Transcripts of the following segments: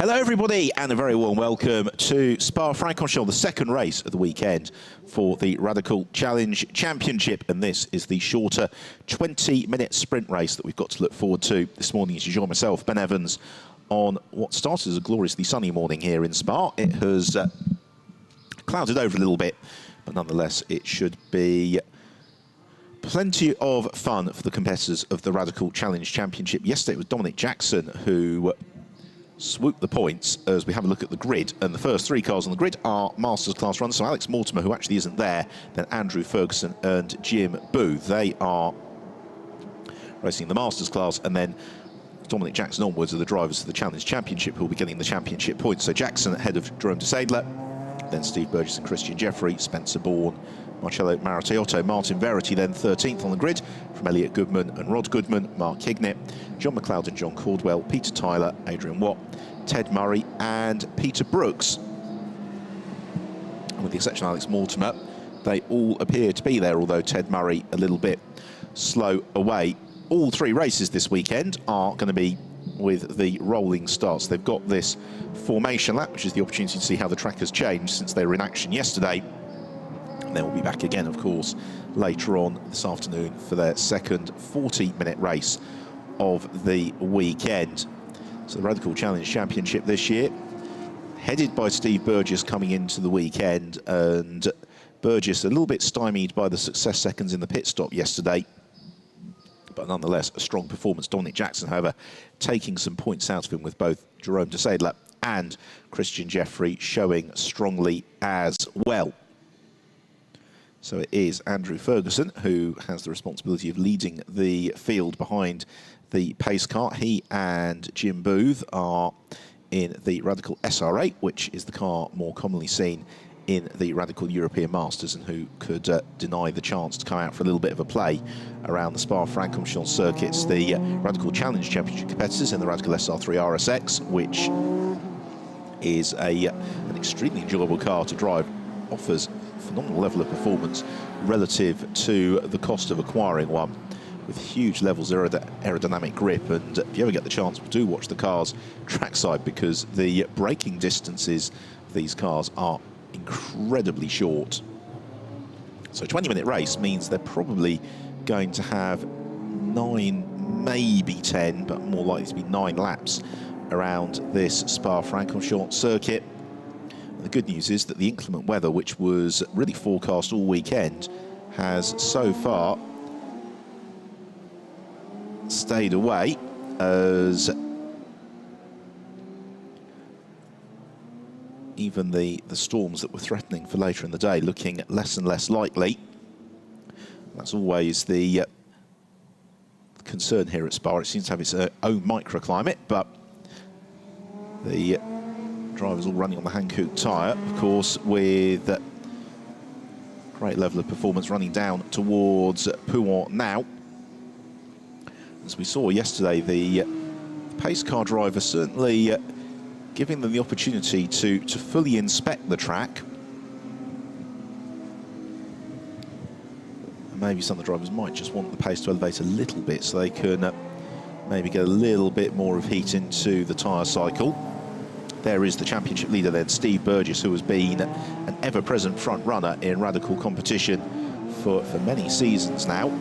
Hello everybody and a very warm welcome to Spa-Francorchamps, the second race of the weekend for the Radical Challenge Championship, and this is the shorter 20-minute sprint race that we've got to look forward to this morning. As you join myself, Ben Evans, on what started as a gloriously sunny morning here in Spa. It has clouded over a little bit, but nonetheless it should be plenty of fun for the competitors of the Radical Challenge Championship. Yesterday it was Dominic Jackson who swoop the points as we have a look at the grid, and the first three cars on the grid are Masters class runners. So Alex Mortimer, who actually isn't there, then Andrew Ferguson and Jim Booth. They are racing the Masters class, and then Dominic Jackson onwards are the drivers of the Challenge Championship who will be getting the championship points. So Jackson ahead of Jerome de Seidler, then Steve Burgess and Christian Jeffrey, Spencer Bourne, Marcello Marattiotto, Martin Verity then 13th on the grid from Elliot Goodman and Rod Goodman, Mark Hignett, John McLeod and John Caldwell, Peter Tyler, Adrian Watt, Ted Murray and Peter Brooks. And with the exception of Alex Mortimer, they all appear to be there, although Ted Murray a little bit slow away. All three races this weekend are going to be with the rolling starts. They've got this formation lap, which is the opportunity to see how the track has changed since they were in action yesterday. And then we'll be back again, of course, later on this afternoon for their second 40-minute race of the weekend. So the Radical Challenge Championship this year, headed by Steve Burgess coming into the weekend, and Burgess a little bit stymied by the success seconds in the pit stop yesterday, but nonetheless a strong performance. Dominic Jackson, however, taking some points out of him with both Jerome de Seidler and Christian Jeffrey showing strongly as well. So it is Andrew Ferguson who has the responsibility of leading the field behind the pace car. He and Jim Booth are in the Radical SR8, which is the car more commonly seen in the Radical European Masters, and who could deny the chance to come out for a little bit of a play around the Spa-Francorchamps circuits. The Radical Challenge Championship competitors in the Radical SR3 RSX, which is an extremely enjoyable car to drive, offers phenomenal level of performance relative to the cost of acquiring one, with huge levels of aerodynamic grip. And if you ever get the chance, do watch the cars trackside, because the braking distances of these cars are incredibly short. So a 20-minute race means they're probably going to have 9, maybe 10, but more likely to be 9 laps around this Spa-Francorchamps circuit. The good news is that the inclement weather, which was really forecast all weekend, has so far stayed away, as even the storms that were threatening for later in the day looking less and less likely. That's always the concern here at Spa. It seems to have its own microclimate, but the drivers all running on the Hankook tyre, of course, with great level of performance running down towards Pouhon now. As we saw yesterday, the pace car driver certainly giving them the opportunity to fully inspect the track. And maybe some of the drivers might just want the pace to elevate a little bit so they can maybe get a little bit more of heat into the tyre cycle. There is the championship leader then, Steve Burgess, who has been an ever-present front runner in Radical competition for many seasons now.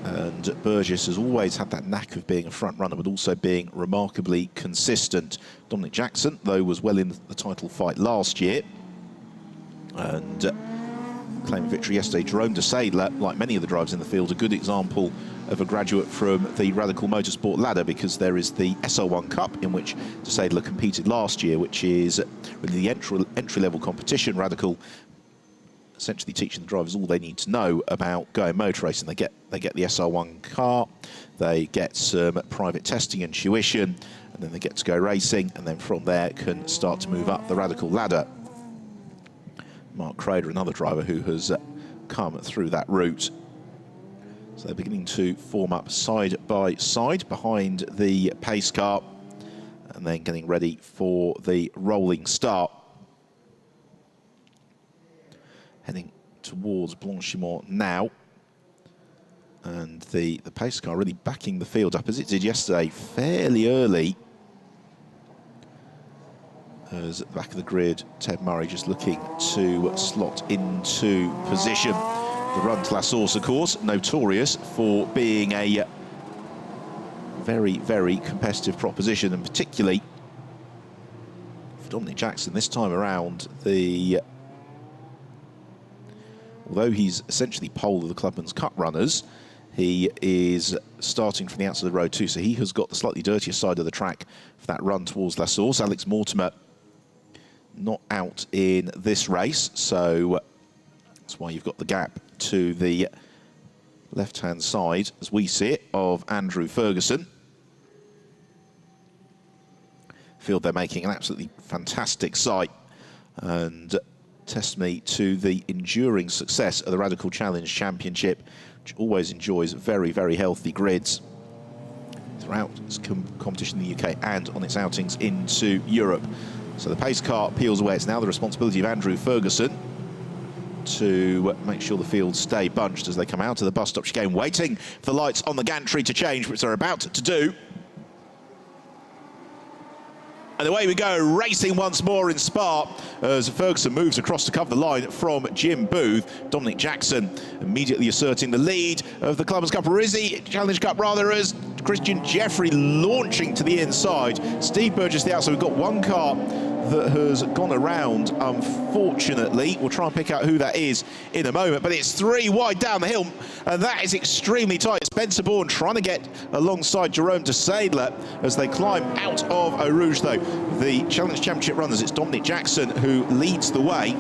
And Burgess has always had that knack of being a front runner, but also being remarkably consistent. Dominic Jackson, though, was well in the title fight last year and claimed victory yesterday. Jerome de Seidler, like many of the drivers in the field, a good example of a graduate from the Radical Motorsport ladder, because there is the SL1 Cup, in which de Seidler competed last year, which is really the entry-level competition. Radical essentially teaching the drivers all they need to know about going motor racing. They get the SR1 car, they get some private testing and tuition, and then they get to go racing, and then from there can start to move up the Radical ladder. Mark Crader, another driver who has come through that route. So they're beginning to form up side by side behind the pace car, and then getting ready for the rolling start. Heading towards Blanchimont now. And the pace car really backing the field up, as it did yesterday, fairly early As at the back of the grid, Ted Murray just looking to slot into position. The run to La Source, of course, notorious for being a very, very competitive proposition, and particularly for Dominic Jackson this time around. Although he's essentially pole of the Clubman's Cup runners, he is starting from the outside of the road too, so he has got the slightly dirtier side of the track for that run towards La Source. Alex Mortimer not out in this race, so that's why you've got the gap to the left-hand side, as we see it, of Andrew Ferguson. Field they're making an absolutely fantastic sight, and testimony to the enduring success of the Radical Challenge Championship, which always enjoys very, very healthy grids throughout its competition in the UK and on its outings into Europe. So the pace car peels away. It's now the responsibility of Andrew Ferguson to make sure the fields stay bunched as they come out of the bus stop chicane, waiting for the lights on the gantry to change, which they're about to do. And away we go, racing once more in Spa as Ferguson moves across to cover the line from Jim Booth. Dominic Jackson immediately asserting the lead of the Clubman's Cup, Challenge Cup rather, as Christian Jeffrey launching to the inside. Steve Burgess the outside. We've got one car that has gone around, unfortunately. We'll try and pick out who that is in a moment, but it's three wide down the hill, and that is extremely tight. Spencer Bourne trying to get alongside Jerome de Sadler as they climb out of Eau Rouge, though. The Challenge Championship runners, it's Dominic Jackson who leads the way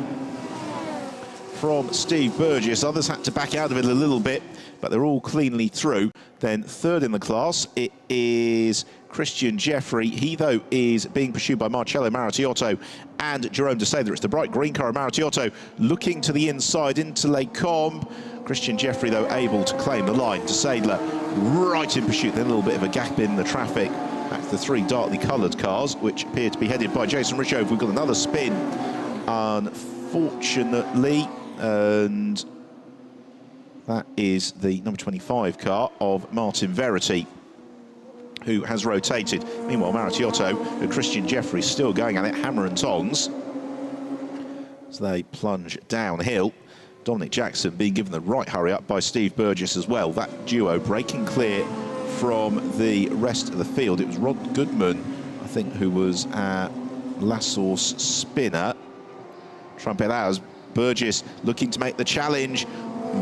from Steve Burgess. Others had to back out of it a little bit, but they're all cleanly through. Then third in the class, it is Christian Jeffrey. He, though, is being pursued by Marcello Marattiotto and Jerome de Sadler. It's the bright green car of Marattiotto looking to the inside into Les Combes. Christian Jeffrey, though, able to claim the line. De Sadler right in pursuit. Then a little bit of a gap in the traffic. Back to the three darkly coloured cars, which appear to be headed by Jason Richove. We've got another spin, unfortunately, and that is the number 25 car of Martin Verity, who has rotated. Meanwhile, Marattiotto and Christian Jeffrey still going at it, hammer and tongs, as they plunge downhill. Dominic Jackson being given the right hurry up by Steve Burgess as well. That duo breaking clear from the rest of the field. It was Rod Goodman, I think, who was at La Source spinner. Trumpet hours. Burgess looking to make the challenge.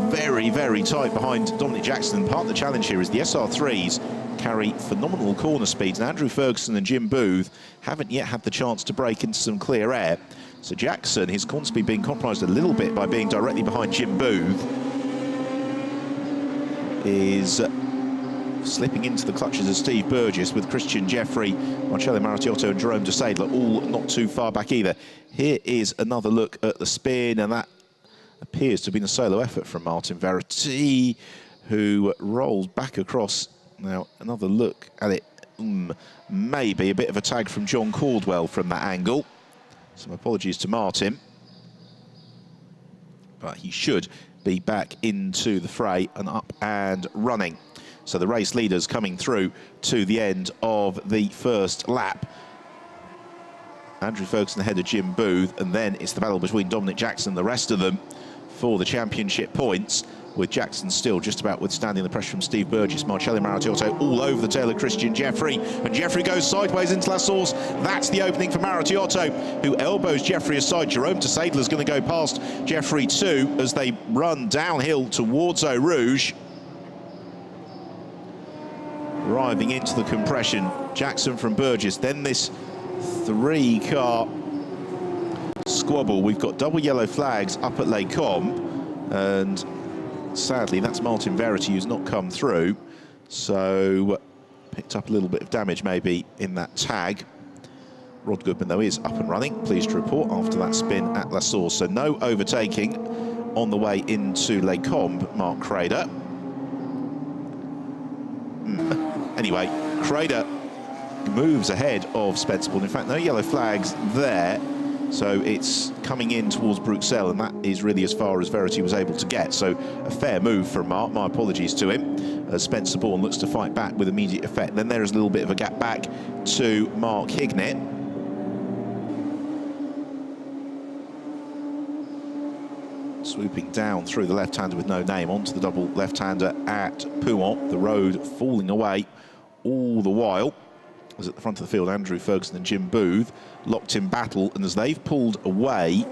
Very, very tight behind Dominic Jackson. Part of the challenge here is the SR3s carry phenomenal corner speeds, and Andrew Ferguson and Jim Booth haven't yet had the chance to break into some clear air. So Jackson, his corner speed being compromised a little bit by being directly behind Jim Booth, is slipping into the clutches of Steve Burgess, with Christian Jeffrey, Marcello Marattiotto and Jerome de Sadler all not too far back either. Here is another look at the spin, and that appears to have been a solo effort from Martin Verity, who rolled back across. Now, another look at it, maybe a bit of a tag from John Caldwell from that angle. Some apologies to Martin, but he should be back into the fray and up and running. So the race leaders coming through to the end of the first lap. Andrew Ferguson ahead of Jim Booth, and then it's the battle between Dominic Jackson and the rest of them for the championship points, with Jackson still just about withstanding the pressure from Steve Burgess. Marcello Marattiotto all over the tail of Christian Jeffrey, and Jeffrey goes sideways into La Source. That's the opening for Marattiotto, who elbows Jeffrey aside. Jerome de Sadler is going to go past Jeffrey too as they run downhill towards Eau Rouge. Arriving into the compression, Jackson from Burgess, then this three-car squabble. We've got double yellow flags up at Les Combes, and sadly that's Martin Verity who's not come through, so picked up a little bit of damage maybe in that tag. Rod Goodman, though, is up and running, pleased to report, after that spin at La Source. So no overtaking on the way into Les Combes, Mark Crader. Anyway, Crader moves ahead of Spencer Bourne. In fact, no yellow flags there. So it's coming in towards Bruxelles, and that is really as far as Verity was able to get. So a fair move from Mark. My apologies to him, as Spencer Bourne looks to fight back with immediate effect. Then there is a little bit of a gap back to Mark Hignett. Swooping down through the left-hander with no name onto the double left-hander at Pouhon. The road falling away all the while. As at the front of the field, Andrew Ferguson and Jim Booth locked in battle, and as they've pulled away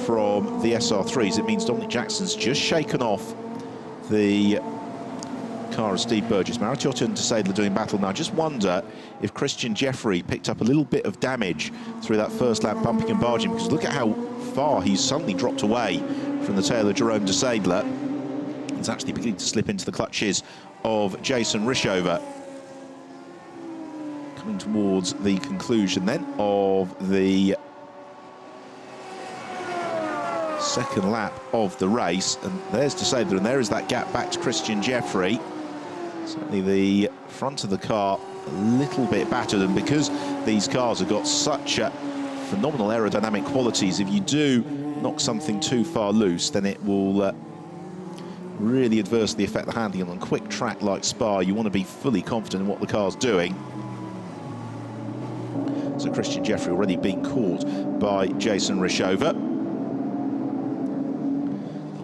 from the SR3s, it means Dominic Jackson's just shaken off the car of Steve Burgess. Maritiotto and Desaidler doing battle now. I just wonder if Christian Jeffrey picked up a little bit of damage through that first lap bumping and barging, because look at how far he's suddenly dropped away from the tail of Jerome Desaidler. He's actually beginning to slip into the clutches of Jason Rishover. Coming towards the conclusion then of the second lap of the race, and there's Desaidler, and there is that gap back to Christian Jeffrey. Certainly the front of the car a little bit battered, and because these cars have got such phenomenal aerodynamic qualities, if you do knock something too far loose, then it will really adversely affect the handling. On a quick track like Spa, you want to be fully confident in what the car's doing. So Christian Jeffrey already being caught by Jason Rishover.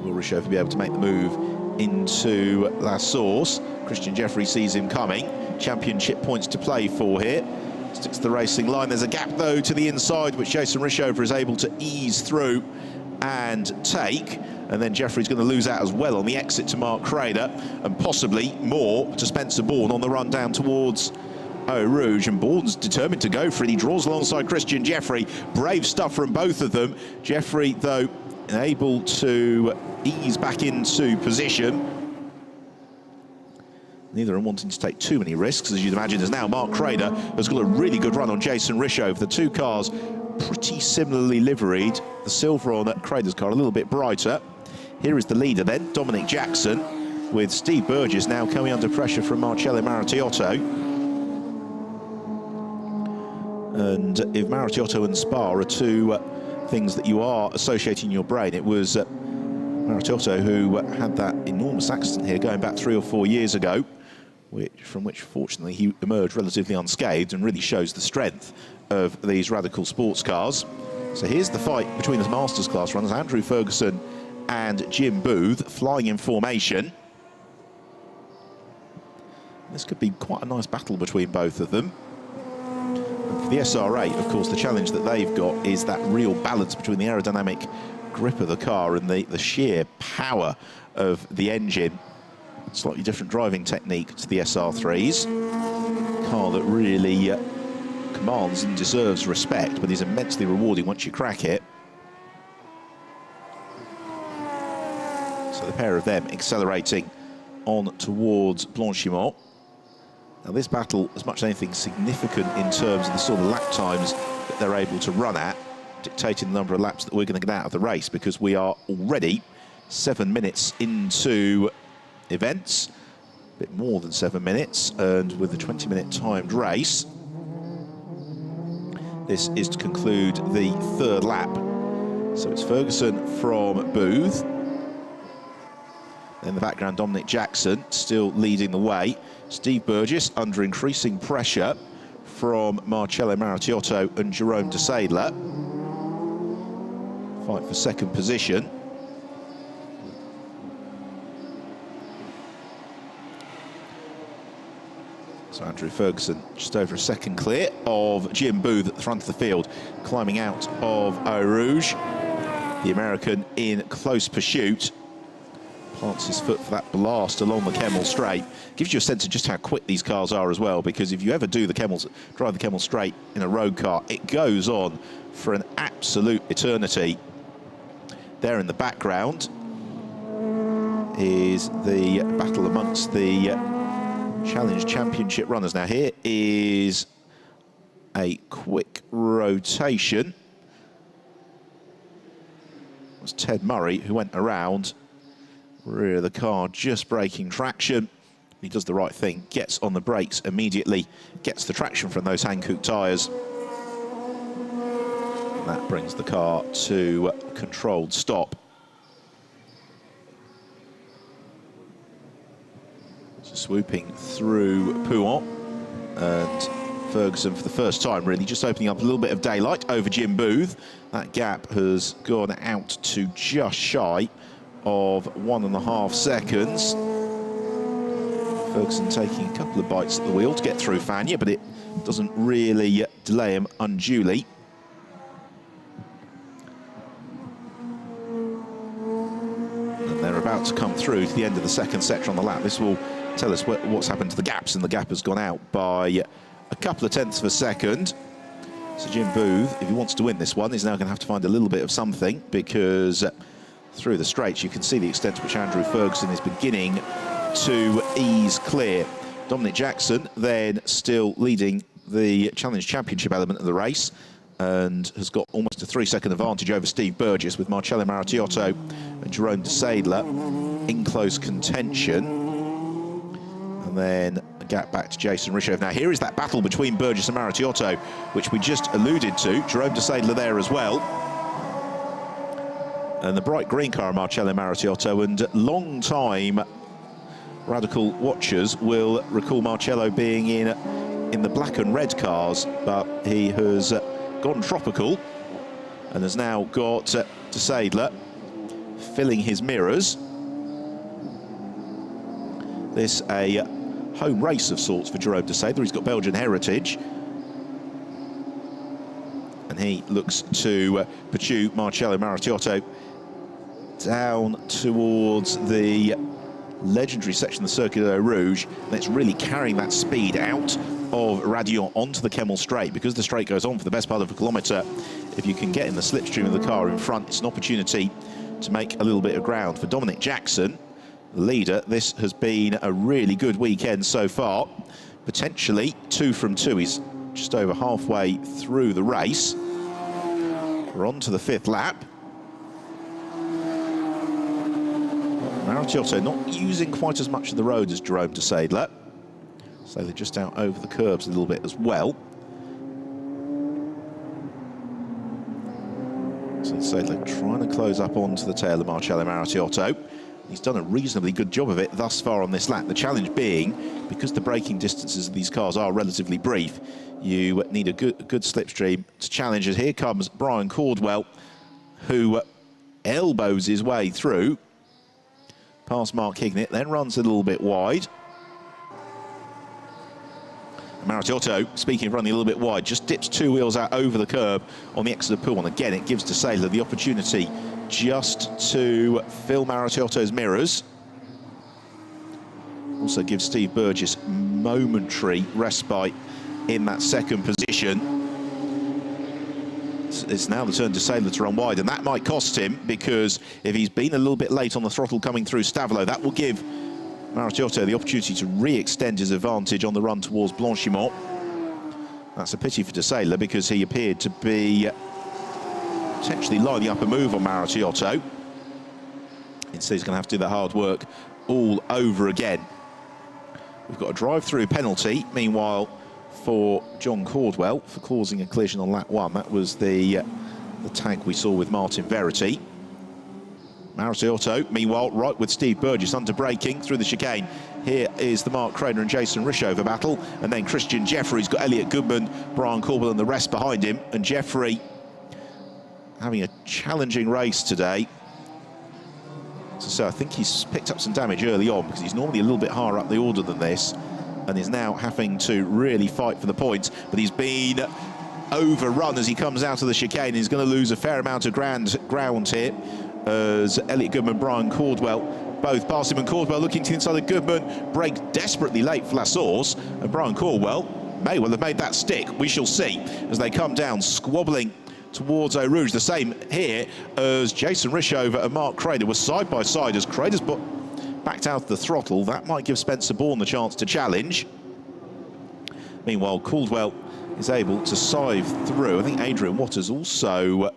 Will Rishover be able to make the move into La Source? Christian Jeffrey sees him coming. Championship points to play for here. Sticks to the racing line. There's a gap, though, to the inside, which Jason Rishover is able to ease through and take. And then Jeffrey's going to lose out as well on the exit to Mark Crader, and possibly more to Spencer Bourne on the run down towards Eau Rouge. And Bourne's determined to go for it. He draws alongside Christian Jeffrey. Brave stuff from both of them. Jeffrey, though, able to ease back into position. Neither of them wanting to take too many risks, as you'd imagine, as now Mark Crader has got a really good run on Jason Rishover. The two cars pretty similarly liveried. The silver on Crader's car a little bit brighter. Here is the leader then, Dominic Jackson, with Steve Burgess now coming under pressure from Marcello Maritiotto. And if Maritiotto and Spa are two things that you are associating in your brain, it was Maritiotto who had that enormous accident here going back 3 or 4 years ago, from which fortunately he emerged relatively unscathed, and really shows the strength of these radical sports cars. So here's the fight between the Masters class runners, Andrew Ferguson and Jim Booth, flying in formation. This could be quite a nice battle between both of them. And for the SR8, of course, the challenge that they've got is that real balance between the aerodynamic grip of the car and the sheer power of the engine. Slightly different driving technique to the SR3s. Car that really commands and deserves respect, but is immensely rewarding once you crack it. So the pair of them accelerating on towards Blanchimont. Now this battle, as much as anything, significant in terms of the sort of lap times that they're able to run at, dictating the number of laps that we're going to get out of the race, because we are already 7 minutes into events, a bit more than 7 minutes, and with a 20-minute timed race, this is to conclude the third lap. So it's Ferguson from Booth. In the background, Dominic Jackson still leading the way. Steve Burgess under increasing pressure from Marcello Maritiotto and Jerome Desaidler. Fight for second position. So Andrew Ferguson just over a second clear of Jim Booth at the front of the field, climbing out of Eau Rouge. The American in close pursuit. Plants his foot for that blast along the Kemmel Straight. Gives you a sense of just how quick these cars are as well, because if you ever drive the Kemmel Straight in a road car, it goes on for an absolute eternity. There in the background is the battle amongst the Challenge Championship runners. Now here is a quick rotation. It was Ted Murray who went around. Rear of the car just breaking traction. He does the right thing, gets on the brakes immediately, gets the traction from those Hankook tyres. That brings the car to a controlled stop. So swooping through Pouhon, and Ferguson for the first time really just opening up a little bit of daylight over Jim Booth. That gap has gone out to just shy of 1.5 seconds. Ferguson taking a couple of bites at the wheel to get through Fania, but it doesn't really delay him unduly. And they're about to come through to the end of the second sector on the lap. This will tell us what's happened to the gaps, and the gap has gone out by a couple of tenths of a second. So Jim Booth, if he wants to win this one, is now going to have to find a little bit of something, because through the straights you can see the extent to which Andrew Ferguson is beginning to ease clear. Dominic Jackson then still leading the Challenge Championship element of the race and has got almost a 3-second advantage over Steve Burgess, with Marcello Maritiotto and Jerome de Seidler in close contention. And then a gap back to Jason Rishoff. Now here is that battle between Burgess and Maritiotto, which we just alluded to. Jerome de Seidler there as well. And the bright green car of Marcello Maritiotto, and long-time Radical watchers will recall Marcello being in the black and red cars, but he has gone tropical and has now got de Seidler filling his mirrors. This a home race of sorts for Jerome de Seidler. He's got Belgian heritage, and he looks to pursue Marcello Maritiotto down towards the legendary section of the Circuit of Eau Rouge. That's really carrying that speed out of Radion onto the Kemmel Straight, because the straight goes on for the best part of a kilometre. If you can get in the slipstream of the car in front, it's an opportunity to make a little bit of ground. For Dominic Jackson, the leader, this has been a really good weekend so far. Potentially 2 from 2. He's just over halfway through the race. We're on to the 5th lap. Maritiotto not using quite as much of the road as Jerome de Seidler. So they're just out over the curbs a little bit as well. So Seidler trying to close up onto the tail of Marcello Maritiotto. He's done a reasonably good job of it thus far on this lap. The challenge being, because the braking distances of these cars are relatively brief, you need a good slipstream to challenge it. Here comes Brian Caldwell, who elbows his way through past Mark Hignett, then runs a little bit wide. Maritiotto, speaking of running a little bit wide, just dips 2 wheels out over the curb on the exit of pool. And again, it gives de Seidler the opportunity just to fill Maritiotto's mirrors. Also gives Steve Burgess momentary respite in that second position. It's now the turn to Seidler to run wide, and that might cost him, because if he's been a little bit late on the throttle coming through Stavelot, that will give Maritiotto the opportunity to re-extend his advantage on the run towards Blanchimont. That's a pity for de Seidler, because he appeared to be potentially lining up a move on Maritiotto. Instead, he's going to have to do the hard work all over again. We've got a drive-through penalty, meanwhile, for John Caldwell for causing a collision on lap 1. That was the tag we saw with Martin Verity. Maritiotto, meanwhile, right with Steve Burgess under braking through the chicane. Here is the Mark Craner and Jason Rishover battle, and then Christian Jeffrey's got Elliot Goodman, Brian Caldwell and the rest behind him, and Jeffrey having a challenging race today. So I think he's picked up some damage early on, because he's normally a little bit higher up the order than this, and is now having to really fight for the points. But he's been overrun as he comes out of the chicane. He's going to lose a fair amount of ground here, as Elliot Goodman, Brian Caldwell both pass him, and Caldwell looking to the inside of Goodman, brakes desperately late for La Source, and Brian Caldwell may well have made that stick. We shall see as they come down, squabbling towards Eau Rouge. The same here as Jason Rishover and Mark Crader were side by side as Crader's backed out the throttle. That might give Spencer Bourne the chance to challenge. Meanwhile, Caldwell is able to sieve through. I think Adrian Waters also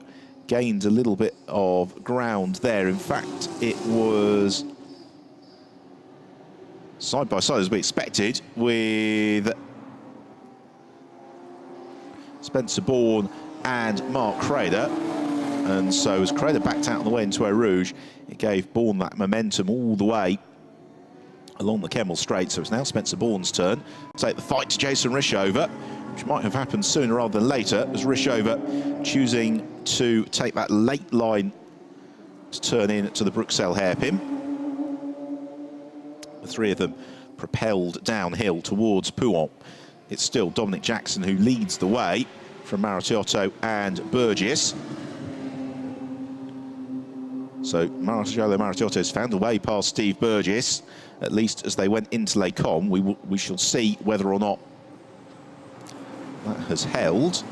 gained a little bit of ground there. In fact, it was side by side as we expected, with Spencer Bourne and Mark Crader. And so as Crader backed out on the way into Eau Rouge, it gave Bourne that momentum all the way along the Kemmel Straight. So it's now Spencer Bourne's turn to take the fight to Jason Rishover, which might have happened sooner rather than later, as Rishover choosing to take that late line to turn in to the Bruxelles hairpin. The three of them propelled downhill towards Pouhon. It's still Dominic Jackson who leads the way from Maracciotto and Burgess. So Maracciotto has found a way past Steve Burgess, at least as they went into Les Combes. We shall see whether or not that has held.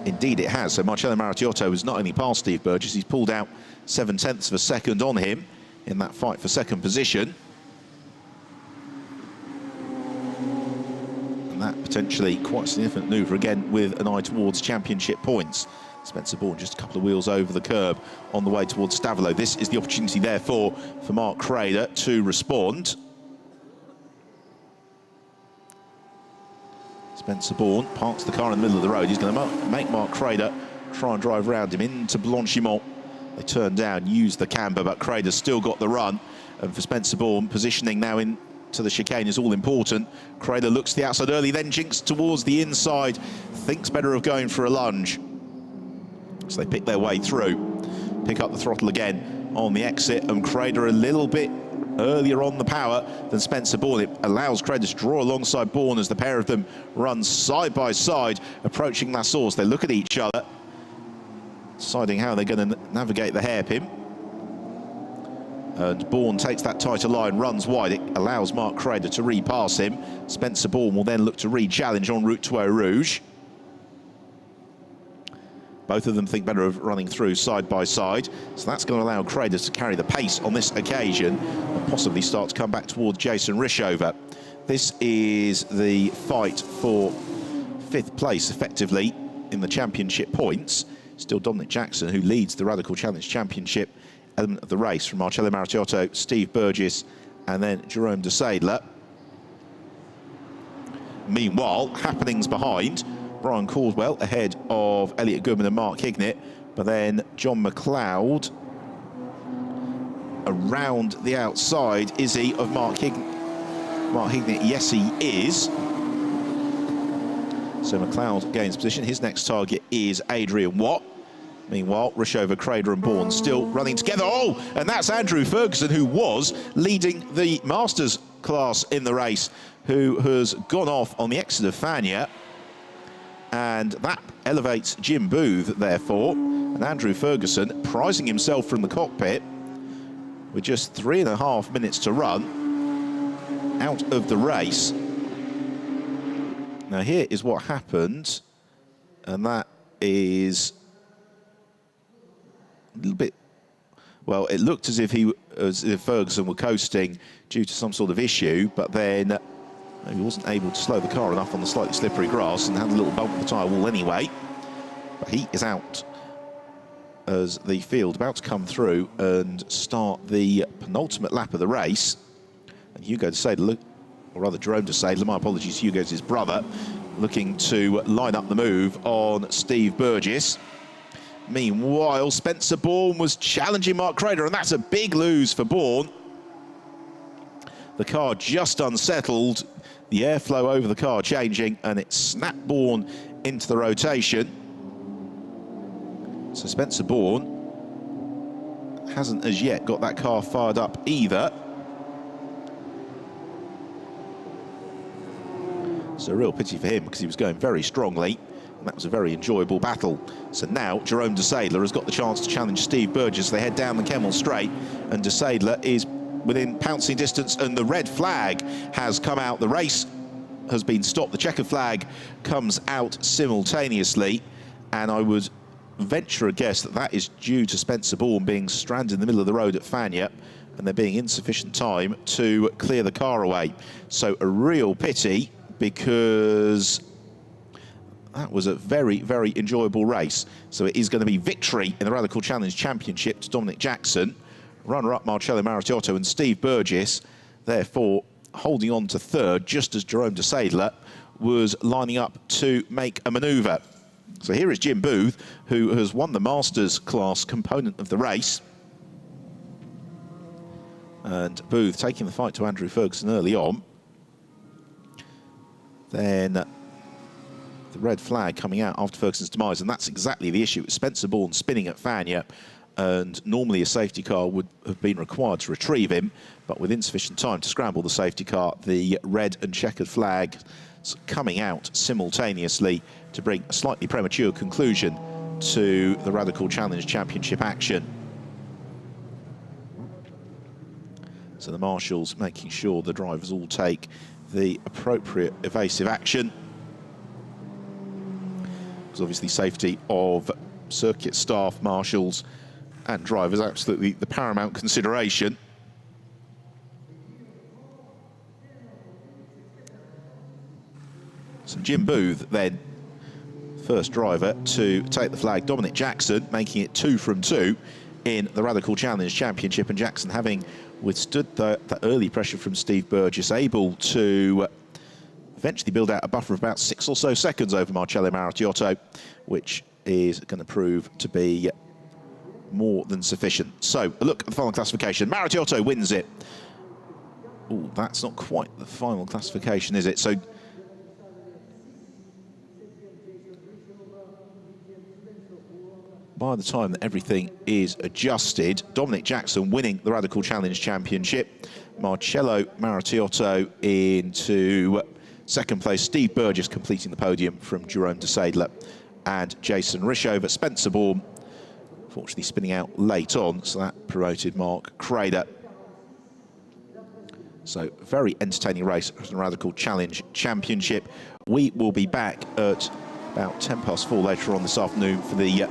Indeed it has. So Marcello Maracciotto has not only passed Steve Burgess, he's pulled out 0.7 of a second on him in that fight for second position. And that potentially quite a significant manoeuvre again with an eye towards championship points. Spencer Bourne just a couple of wheels over the curb on the way towards Stavelot. This is the opportunity, therefore, for Mark Crader to respond. Spencer Bourne parks the car in the middle of the road. He's going to make Mark Crader try and drive around him into Blanchimont. They turn down, use the camber, but Crader's still got the run. And for Spencer Bourne, positioning now into the chicane is all important. Crader looks to the outside early, then jinks towards the inside. Thinks better of going for a lunge. So they pick their way through, pick up the throttle again on the exit, and Crader a little bit earlier on the power than Spencer Bourne. It allows Crader to draw alongside Bourne as the pair of them run side by side, approaching La Source. They look at each other, deciding how they're going to navigate the hairpin. And Bourne takes that tighter line, runs wide. It allows Mark Crader to repass him. Spencer Bourne will then look to re-challenge en route to Eau Rouge. Both of them think better of running through side by side. So that's going to allow Crader to carry the pace on this occasion and possibly start to come back towards Jason Rishover. This is the fight for 5th place, effectively, in the championship points. Still Dominic Jackson, who leads the Radical Challenge Championship element of the race, from Marcello Maracciotto, Steve Burgess, and then Jerome de Seidler. Meanwhile, happenings behind. Brian Caldwell ahead of Elliot Goodman and Mark Hignett, but then John McLeod around the outside. Is he of Mark Hignett? Mark Hignett, yes he is. So McLeod gains position. His next target is Adrian Watt. Meanwhile, Rishover, Crader and Bourne still running together. Oh, and that's Andrew Ferguson, who was leading the Masters class in the race, who has gone off on the exit of Fania. And that elevates Jim Booth, therefore. And Andrew Ferguson prizing himself from the cockpit with just 3.5 minutes to run out of the race. Now, here is what happened. And that is a little bit, well, it looked as if Ferguson were coasting due to some sort of issue, but then he wasn't able to slow the car enough on the slightly slippery grass and had a little bump with the tyre wall anyway. But he is out as the field about to come through and start the penultimate lap of the race. And Hugo de Seidler, or rather Jerome de Seidler, my apologies, Hugo's his brother, looking to line up the move on Steve Burgess. Meanwhile, Spencer Bourne was challenging Mark Crader, and that's a big lose for Bourne. The car just unsettled, the airflow over the car changing, and it snapped Bourne into the rotation. So Spencer Bourne hasn't as yet got that car fired up either. It's a real pity for him because he was going very strongly, and that was a very enjoyable battle. So now Jerome de Seidler has got the chance to challenge Steve Burgess. They head down the Kemmel Straight, and de Seidler is within pouncing distance, and the red flag has come out. The race has been stopped. The checkered flag comes out simultaneously, and I would venture a guess that that is due to Spencer Bourne being stranded in the middle of the road at Fania, and there being insufficient time to clear the car away. So a real pity, because that was a very, very enjoyable race. So it is going to be victory in the Radical Challenge Championship to Dominic Jackson, runner-up Marcello Maracciotto, and Steve Burgess, therefore holding on to third, just as Jerome de Seidler was lining up to make a manoeuvre. So here is Jim Booth, who has won the Masters class component of the race. And Booth taking the fight to Andrew Ferguson early on. Then the red flag coming out after Ferguson's demise, and that's exactly the issue. It's Spencer Bourne spinning at Fania and normally a safety car would have been required to retrieve him, but with insufficient time to scramble the safety car, the red and checkered flag coming out simultaneously to bring a slightly premature conclusion to the Radical Challenge Championship action. So the marshals making sure the drivers all take the appropriate evasive action. Because obviously safety of circuit staff, marshals and drivers absolutely the paramount consideration. So Jim Booth then, first driver to take the flag. Dominic Jackson making it 2 from 2 in the Radical Challenge Championship, and Jackson having withstood the early pressure from Steve Burgess, able to eventually build out a buffer of about 6 or so seconds over Marcello Maritiotto, which is going to prove to be more than sufficient. So a look at the final classification. Maritiotto wins it. Oh, that's not quite the final classification, is it? So by the time that everything is adjusted, Dominic Jackson winning the Radical Challenge Championship, Marcello Maritiotto into second place, Steve Burgess completing the podium from Jerome de Seidler and Jason Rishover. Spencer Bourne, fortunately spinning out late on, so that promoted Mark Crader. So very entertaining race for the Radical Challenge Championship. We will be back at about 4:10 later on this afternoon for the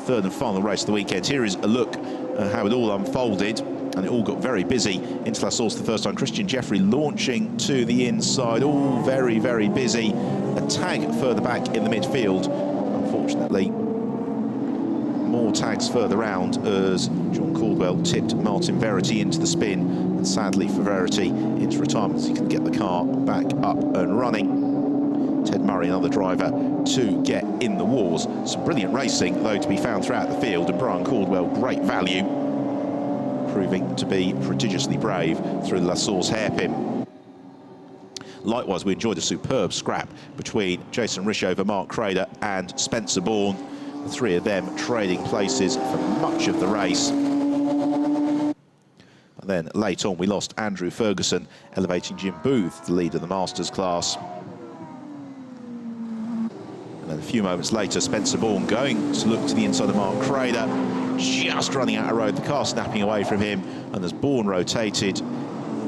third and final race of the weekend. Here is a look at how it all unfolded, and it all got very busy into La Source the first time. Christian Jeffrey launching to the inside, all very, very busy. A tag further back in the midfield. Unfortunately, more tags further round as John Caldwell tipped Martin Verity into the spin, and sadly for Verity into retirement as he can get the car back up and running. Ted Murray, another driver, to get in the wars. Some brilliant racing, though, to be found throughout the field, and Brian Caldwell, great value, proving to be prodigiously brave through the La Source hairpin. Likewise, we enjoyed a superb scrap between Jason Rishover, Mark Crader and Spencer Bourne, the three of them trading places for much of the race. And then late on, we lost Andrew Ferguson, elevating Jim Booth to the lead of the Masters class. And then a few moments later, Spencer Bourne going to look to the inside of Mark Crader, just running out of road, the car snapping away from him, and as Bourne rotated,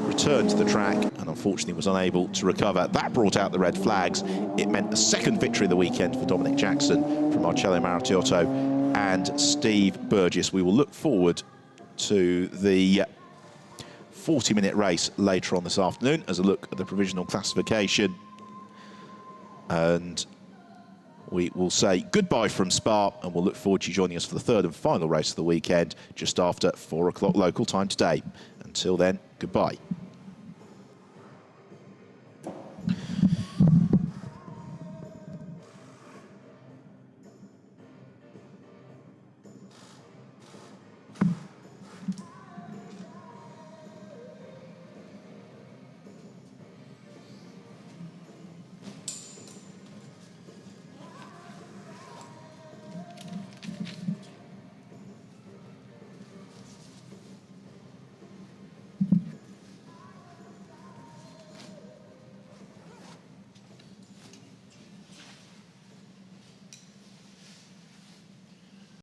returned to the track, and unfortunately was unable to recover. That brought out the red flags. It meant a second victory of the weekend for Dominic Jackson from Marcello Maritiotto and Steve Burgess. We will look forward to the 40-minute race later on this afternoon as a look at the provisional classification. And we will say goodbye from Spa, and we'll look forward to you joining us for the third and final race of the weekend just after 4 o'clock local time today. Until then, goodbye.